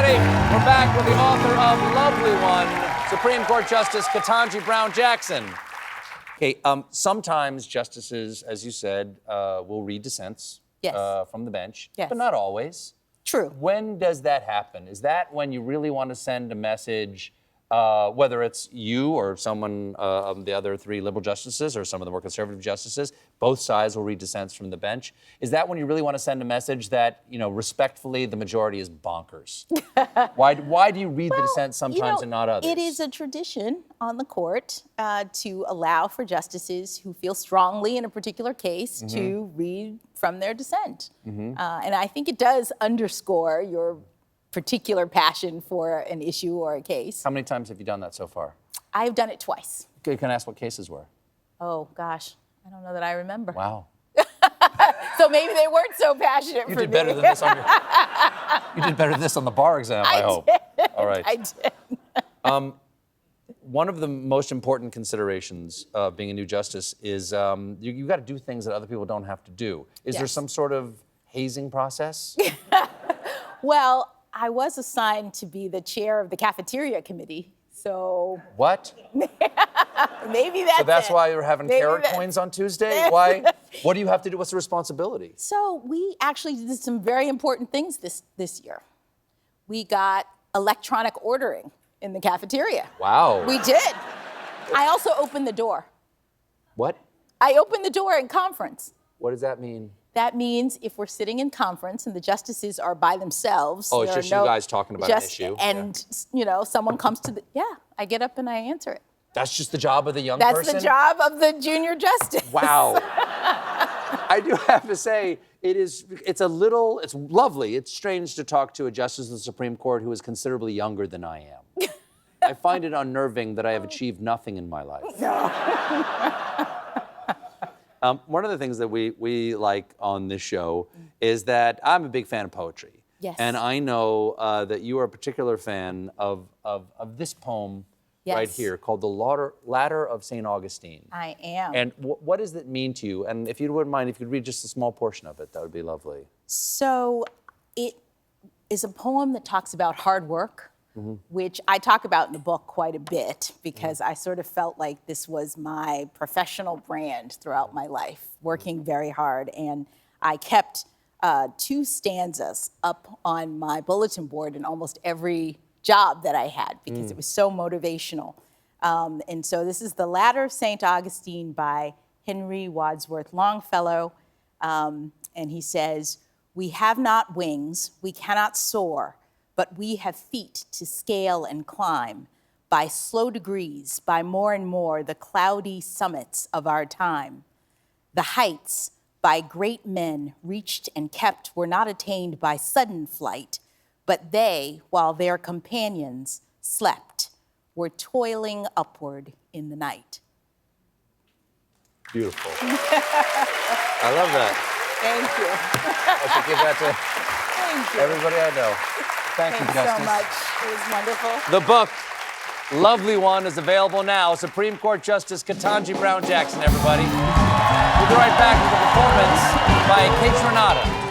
everybody. We're back with the author of Lovely One, Supreme Court Justice Ketanji Brown Jackson. Okay, sometimes justices, as you said, will read dissents from the bench, but not always. True. When does that happen? Is that when you really want to send a message, whether it's you or someone of the other three liberal justices or some of the more conservative justices, both sides will read dissents from the bench. Is that when you really want to send a message that, you know, respectfully, the majority is bonkers? Why do you read the dissent sometimes and not others? It is a tradition on the court to allow for justices who feel strongly in a particular case to read from their dissent. And I think it does underscore your particular passion for an issue or a case. How many times have you done that so far? I've done it twice. Okay, can I ask what cases were? Oh, gosh. I don't know that I remember. Wow. So maybe they weren't so passionate for me. You did better than this on your... You did better than this on the bar exam, I hope. Did. All right. I did. One of the most important considerations of being a new justice is you got to do things that other people don't have to do. Is there some sort of hazing process? Well, I was assigned to be the chair of the cafeteria committee, so... What? Maybe that's So that's it. why you're having carrot coins on Tuesday? Why? What do you have to do? What's the responsibility? So we actually did some very important things this year. We got electronic ordering in the cafeteria. Wow. We did. I also opened the door. What? I opened the door in conference. What does that mean? That means if we're sitting in conference and the justices are by themselves. Oh, it's just you guys talking about an issue. And, you know, someone comes to I get up and I answer it. That's just the job of the young person? person? That's the job of the junior justice. Wow. I do have to say, it's lovely. It's strange to talk to a justice of the Supreme Court who is considerably younger than I am. I find it unnerving that I have achieved nothing in my life. No. One of the things that we like on this show is that I'm a big fan of poetry. Yes. And I know that you are a particular fan of this poem right here called The Ladder of St. Augustine. I am. And what does it mean to you? And if you wouldn't mind, if you could read just a small portion of it, that would be lovely. So it is a poem that talks about hard work, which I talk about in the book quite a bit because I sort of felt like this was my professional brand throughout my life, working very hard. And I kept 2 stanzas up on my bulletin board in almost every job that I had because it was so motivational. And so this is The Ladder of St. Augustine by Henry Wadsworth Longfellow. And he says, "We have not wings, we cannot soar, but we have feet to scale and climb. By slow degrees, by more and more, the cloudy summits of our time. The heights, by great men reached and kept, were not attained by sudden flight, but they, while their companions slept, were toiling upward in the night." Beautiful. I love that. Thank you. I should give that to everybody I know. Thank you, Justice. So much. It was wonderful. The book, Lovely One, is available now. Supreme Court Justice Ketanji Brown Jackson, everybody. We'll be right back with a performance by Kate Renata.